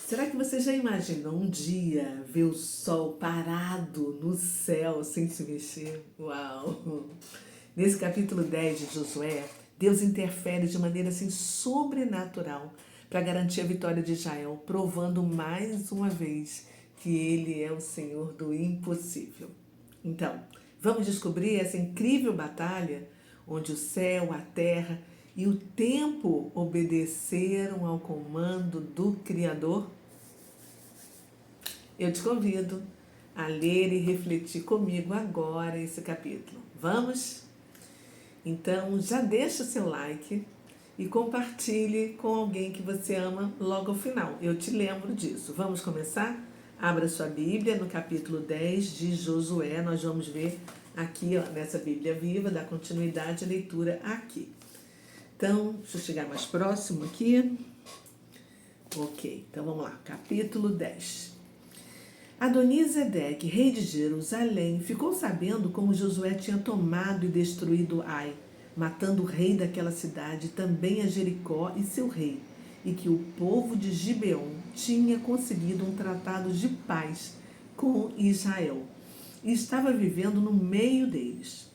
Será que você já imaginou um dia ver o sol parado no céu sem se mexer? Uau! Nesse capítulo 10 de Josué, Deus interfere de maneira assim sobrenatural para garantir a vitória de Israel, provando mais uma vez que Ele é o Senhor do impossível. Então, vamos descobrir essa incrível batalha onde o céu, a terra e o tempo obedeceram ao comando do Criador? Eu te convido a ler e refletir comigo agora esse capítulo. Vamos? Então, já deixa o seu like e compartilhe com alguém que você ama logo ao final. Eu te lembro disso. Vamos começar? Abra sua Bíblia no capítulo 10 de Josué. Nós vamos ver aqui, ó, nessa Bíblia viva, dar continuidade à leitura aqui. Então, deixa eu chegar mais próximo aqui. Ok, então vamos lá. Capítulo 10. Adonizedeque, rei de Jerusalém, ficou sabendo como Josué tinha tomado e destruído Ai, matando o rei daquela cidade, também a Jericó e seu rei, e que o povo de Gibeon tinha conseguido um tratado de paz com Israel, e estava vivendo no meio deles.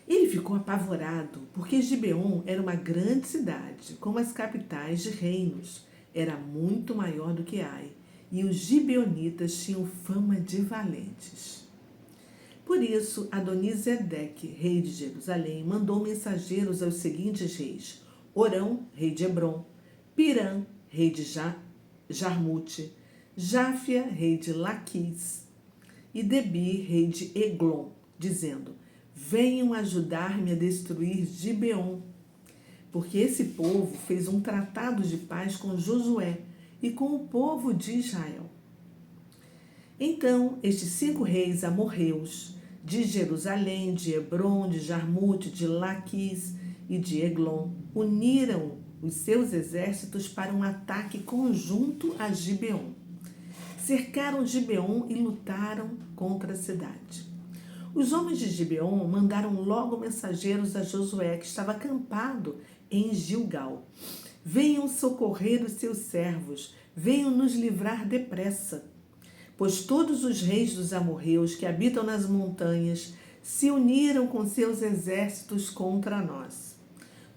Ele ficou apavorado, porque Gibeon era uma grande cidade, como as capitais de reinos. Era muito maior do que Ai, e os gibeonitas tinham fama de valentes. Por isso, Adonizedeque, rei de Jerusalém, mandou mensageiros aos seguintes reis: Orão, rei de Hebrom, Pirã, rei de Jarmute, Jáfia, rei de Laquis, e Debi, rei de Eglon, dizendo: venham ajudar-me a destruir Gibeon, porque esse povo fez um tratado de paz com Josué e com o povo de Israel. Então, estes 5 reis amorreus, de Jerusalém, de Hebrom, de Jarmute, de Laquis e de Eglon, uniram os seus exércitos para um ataque conjunto a Gibeon. Cercaram Gibeon e lutaram contra a cidade. Os homens de Gibeon mandaram logo mensageiros a Josué, que estava acampado em Gilgal. Venham socorrer os seus servos, venham nos livrar depressa. Pois todos os reis dos amorreus que habitam nas montanhas se uniram com seus exércitos contra nós.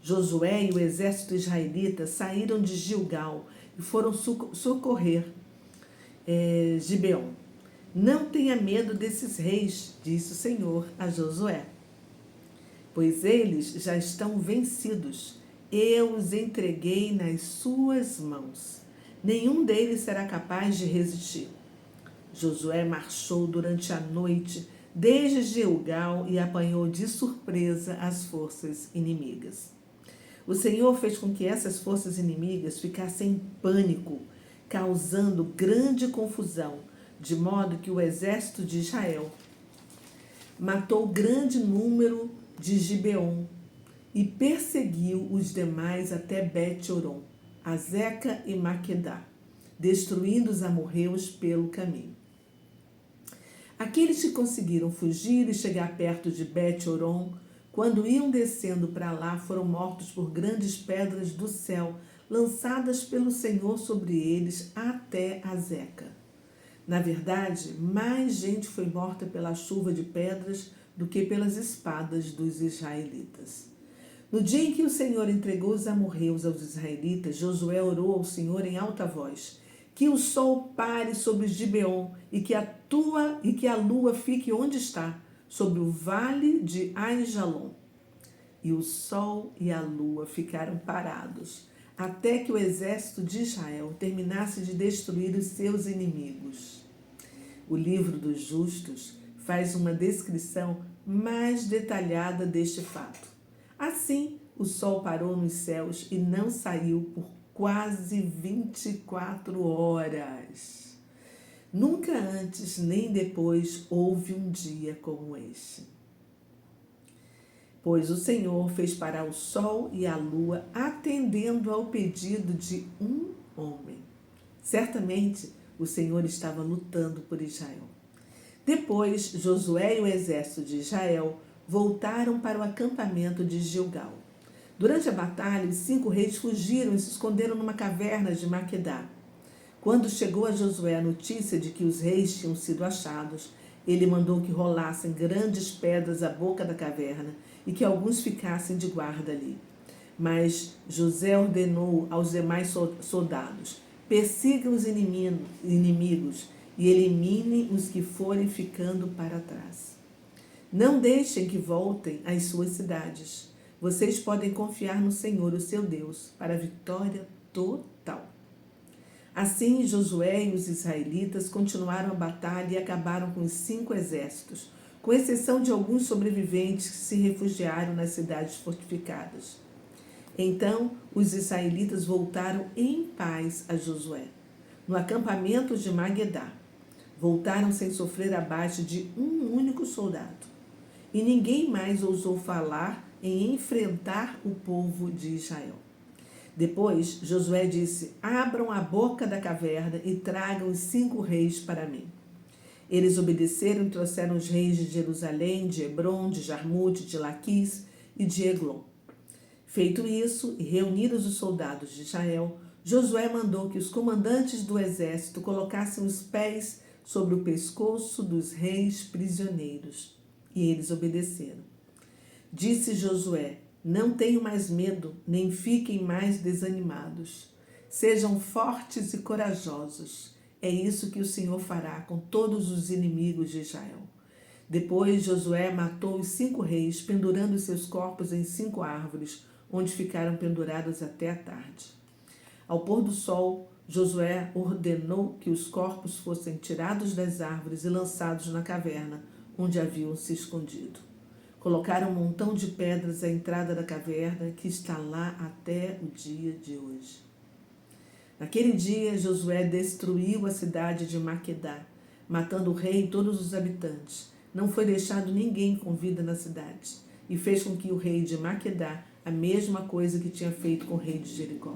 Josué e o exército israelita saíram de Gilgal e foram socorrer Gibeon. Não tenha medo desses reis, disse o Senhor a Josué, pois eles já estão vencidos. Eu os entreguei nas suas mãos. Nenhum deles será capaz de resistir. Josué marchou durante a noite desde Gilgal e apanhou de surpresa as forças inimigas. O Senhor fez com que essas forças inimigas ficassem em pânico, causando grande confusão, de modo que o exército de Israel matou grande número de Gibeon e perseguiu os demais até Bet-Horon, Azeca e Maquedá, destruindo os amorreus pelo caminho. Aqueles que conseguiram fugir e chegar perto de Bet-Horon, quando iam descendo para lá, foram mortos por grandes pedras do céu, lançadas pelo Senhor sobre eles até Azeca. Na verdade, mais gente foi morta pela chuva de pedras do que pelas espadas dos israelitas. No dia em que o Senhor entregou os amorreus aos israelitas, Josué orou ao Senhor em alta voz: que o sol pare sobre Gibeon e que a lua fique onde está, sobre o vale de Aijalon. E o sol e a lua ficaram parados, até que o exército de Israel terminasse de destruir os seus inimigos. O livro dos justos faz uma descrição mais detalhada deste fato. Assim, o sol parou nos céus e não saiu por quase 24 horas. Nunca antes nem depois houve um dia como este. Pois o Senhor fez parar o sol e a lua, atendendo ao pedido de um homem. Certamente, o Senhor estava lutando por Israel. Depois, Josué e o exército de Israel voltaram para o acampamento de Gilgal. Durante a batalha, os 5 reis fugiram e se esconderam numa caverna de Maquedá. Quando chegou a Josué a notícia de que os reis tinham sido achados, ele mandou que rolassem grandes pedras à boca da caverna e que alguns ficassem de guarda ali. Mas José ordenou aos demais soldados: persigam os inimigos e eliminem os que forem ficando para trás. Não deixem que voltem às suas cidades. Vocês podem confiar no Senhor, o seu Deus, para a vitória total. Assim, Josué e os israelitas continuaram a batalha e acabaram com os 5 exércitos, com exceção de alguns sobreviventes que se refugiaram nas cidades fortificadas. Então, os israelitas voltaram em paz a Josué, no acampamento de Magedá. Voltaram sem sofrer abate de um único soldado. E ninguém mais ousou falar em enfrentar o povo de Israel. Depois, Josué disse: abram a boca da caverna e tragam os 5 reis para mim. Eles obedeceram e trouxeram os reis de Jerusalém, de Hebrom, de Jarmute, de Laquis e de Eglon. Feito isso, e reunidos os soldados de Israel, Josué mandou que os comandantes do exército colocassem os pés sobre o pescoço dos reis prisioneiros. E eles obedeceram. Disse Josué: não tenham mais medo, nem fiquem mais desanimados. Sejam fortes e corajosos. É isso que o Senhor fará com todos os inimigos de Israel. Depois Josué matou os 5 reis, pendurando seus corpos em 5 árvores, onde ficaram pendurados até a tarde. Ao pôr do sol, Josué ordenou que os corpos fossem tirados das árvores e lançados na caverna, onde haviam se escondido. Colocaram um montão de pedras à entrada da caverna, que está lá até o dia de hoje. Naquele dia, Josué destruiu a cidade de Maquedá, matando o rei e todos os habitantes. Não foi deixado ninguém com vida na cidade, e fez com que o rei de Maquedá a mesma coisa que tinha feito com o rei de Jericó.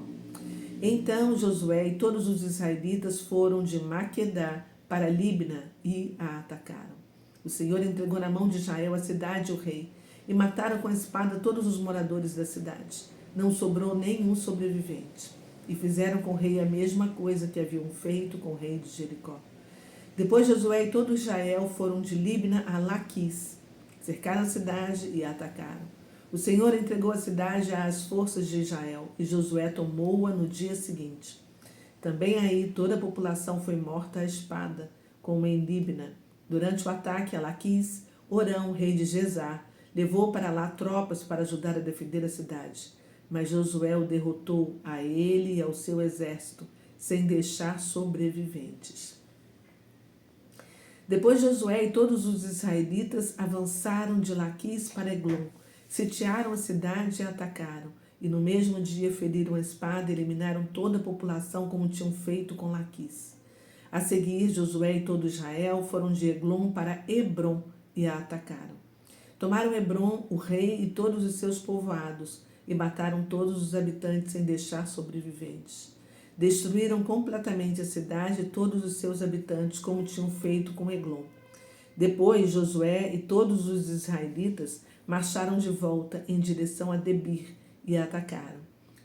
Então Josué e todos os israelitas foram de Maquedá para Libna e a atacaram. O Senhor entregou na mão de Israel a cidade e o rei, e mataram com a espada todos os moradores da cidade. Não sobrou nenhum sobrevivente. E fizeram com o rei a mesma coisa que haviam feito com o rei de Jericó. Depois Josué e todo Israel foram de Libna a Laquis, cercaram a cidade e a atacaram. O Senhor entregou a cidade às forças de Israel, e Josué tomou-a no dia seguinte. Também aí toda a população foi morta à espada, como em Libna. Durante o ataque a Laquis, Orão, rei de Gesar, levou para lá tropas para ajudar a defender a cidade. Mas Josué o derrotou a ele e ao seu exército, sem deixar sobreviventes. Depois Josué e todos os israelitas avançaram de Laquis para Eglon, sitiaram a cidade e a atacaram, e no mesmo dia feriram a espada e eliminaram toda a população como tinham feito com Laquis. A seguir, Josué e todo Israel foram de Eglon para Hebrom e a atacaram. Tomaram Hebrom, o rei e todos os seus povoados, e mataram todos os habitantes sem deixar sobreviventes. Destruíram completamente a cidade e todos os seus habitantes, como tinham feito com Eglon. Depois, Josué e todos os israelitas marcharam de volta em direção a Debir e a atacaram.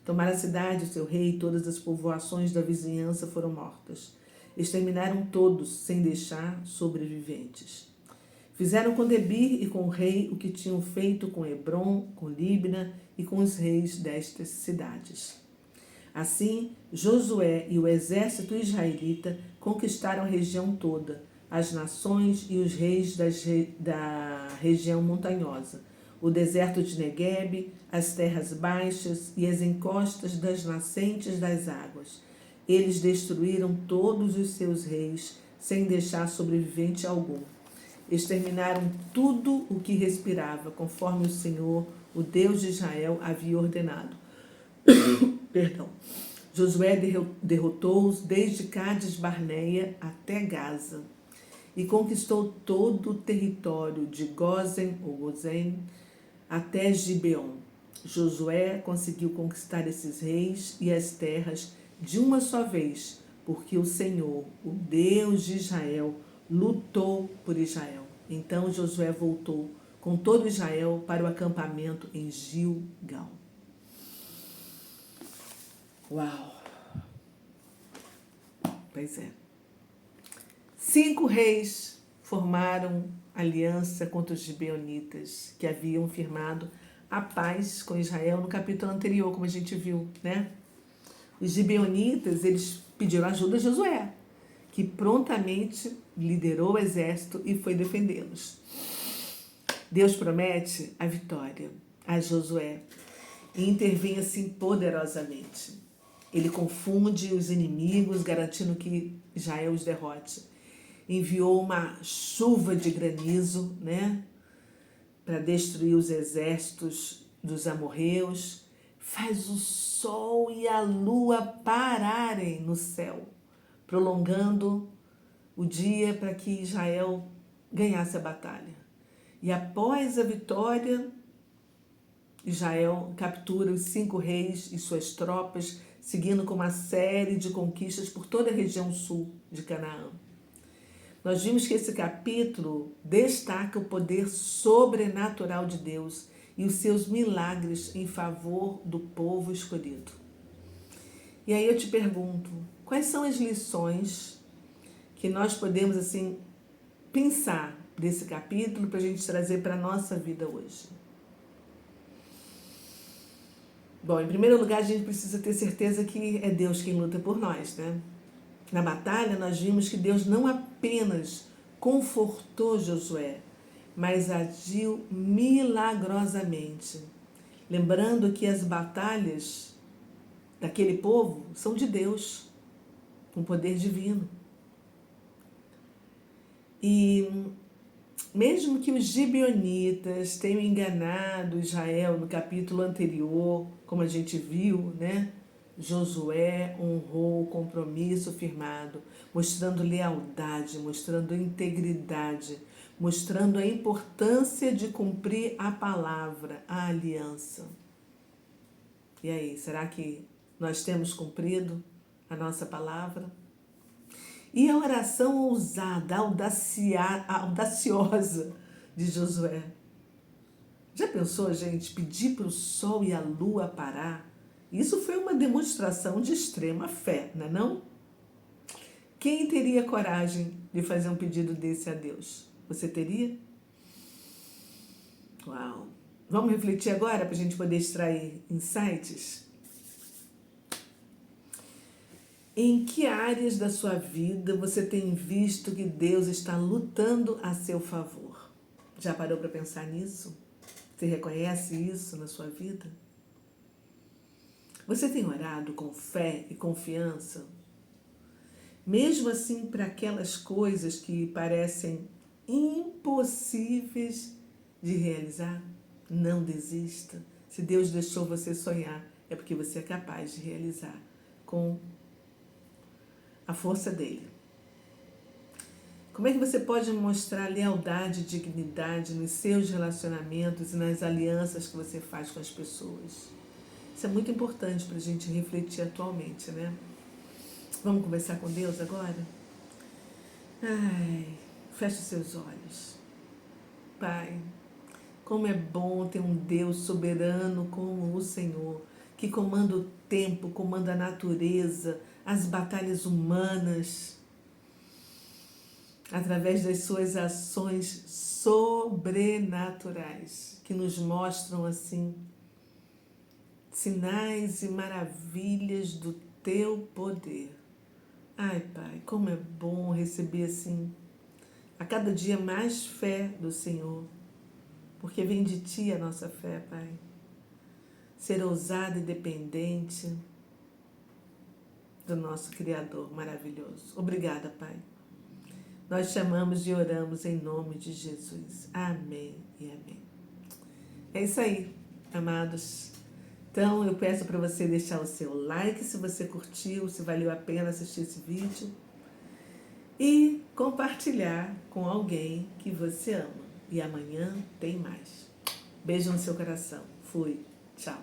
Tomaram a cidade, o seu rei e todas as povoações da vizinhança foram mortas. Exterminaram todos, sem deixar sobreviventes. Fizeram com Debir e com o rei o que tinham feito com Hebrom, com Libna e com os reis destas cidades. Assim, Josué e o exército israelita conquistaram a região toda, as nações e os reis da região montanhosa, o deserto de Neguebe, as terras baixas e as encostas das nascentes das águas. Eles destruíram todos os seus reis, sem deixar sobrevivente algum. Exterminaram tudo o que respirava, conforme o Senhor, o Deus de Israel, havia ordenado. Perdão. Josué derrotou-os desde Cádiz Barneia até Gaza e conquistou todo o território de Gósen ou Gozen até Gibeon. Josué conseguiu conquistar esses reis e as terras de uma só vez, porque o Senhor, o Deus de Israel, lutou por Israel. Então Josué voltou com todo Israel para o acampamento em Gilgal. Uau! Pois é. 5 reis formaram aliança contra os gibeonitas, que haviam firmado a paz com Israel no capítulo anterior, como a gente viu, né? Os gibeonitas, eles pediram ajuda a Josué, que prontamente liderou o exército e foi defendê-los. Deus promete a vitória a Josué e intervém assim poderosamente. Ele confunde os inimigos, garantindo que Israel os derrote. Enviou uma chuva de granizo, né, para destruir os exércitos dos amorreus. Faz o sol e a lua pararem no céu, prolongando o dia para que Israel ganhasse a batalha. E após a vitória, Israel captura os 5 reis e suas tropas, seguindo com uma série de conquistas por toda a região sul de Canaã. Nós vimos que esse capítulo destaca o poder sobrenatural de Deus e os seus milagres em favor do povo escolhido. E aí eu te pergunto, quais são as lições que nós podemos assim pensar desse capítulo para a gente trazer para a nossa vida hoje? Bom, em primeiro lugar, a gente precisa ter certeza que é Deus quem luta por nós, né? Na batalha, nós vimos que Deus não apenas confortou Josué, mas agiu milagrosamente. Lembrando que as batalhas daquele povo são de Deus, com poder divino. E mesmo que os gibeonitas tenham enganado Israel no capítulo anterior, como a gente viu, né? Josué honrou o compromisso firmado, mostrando lealdade, mostrando integridade, mostrando a importância de cumprir a palavra, a aliança. E aí, será que nós temos cumprido a nossa palavra? E a oração ousada, audaciosa de Josué. Já pensou, gente, pedir para o sol e a lua parar? Isso foi uma demonstração de extrema fé, não é não? Quem teria coragem de fazer um pedido desse a Deus? Você teria? Uau! Vamos refletir agora para a gente poder extrair insights? Em que áreas da sua vida você tem visto que Deus está lutando a seu favor? Já parou para pensar nisso? Você reconhece isso na sua vida? Você tem orado com fé e confiança? Mesmo assim, para aquelas coisas que parecem impossíveis de realizar, não desista. Se Deus deixou você sonhar, é porque você é capaz de realizar com a força dele. Como é que você pode mostrar lealdade e dignidade nos seus relacionamentos e nas alianças que você faz com as pessoas? Isso é muito importante para a gente refletir atualmente, né? Vamos conversar com Deus agora? Feche os seus olhos. Pai, como é bom ter um Deus soberano como o Senhor, que comanda o tempo, comanda a natureza, as batalhas humanas, através das suas ações sobrenaturais, que nos mostram, assim, sinais e maravilhas do teu poder. Ai, Pai, como é bom receber, assim, a cada dia mais fé do Senhor, porque vem de Ti a nossa fé, Pai. Ser ousado e dependente do nosso Criador maravilhoso. Obrigada, Pai. Nós chamamos e oramos em nome de Jesus. Amém e amém. É isso aí, amados. Então, eu peço para você deixar o seu like se você curtiu, se valeu a pena assistir esse vídeo. E compartilhar com alguém que você ama. E amanhã tem mais. Beijo no seu coração. Fui. Tchau.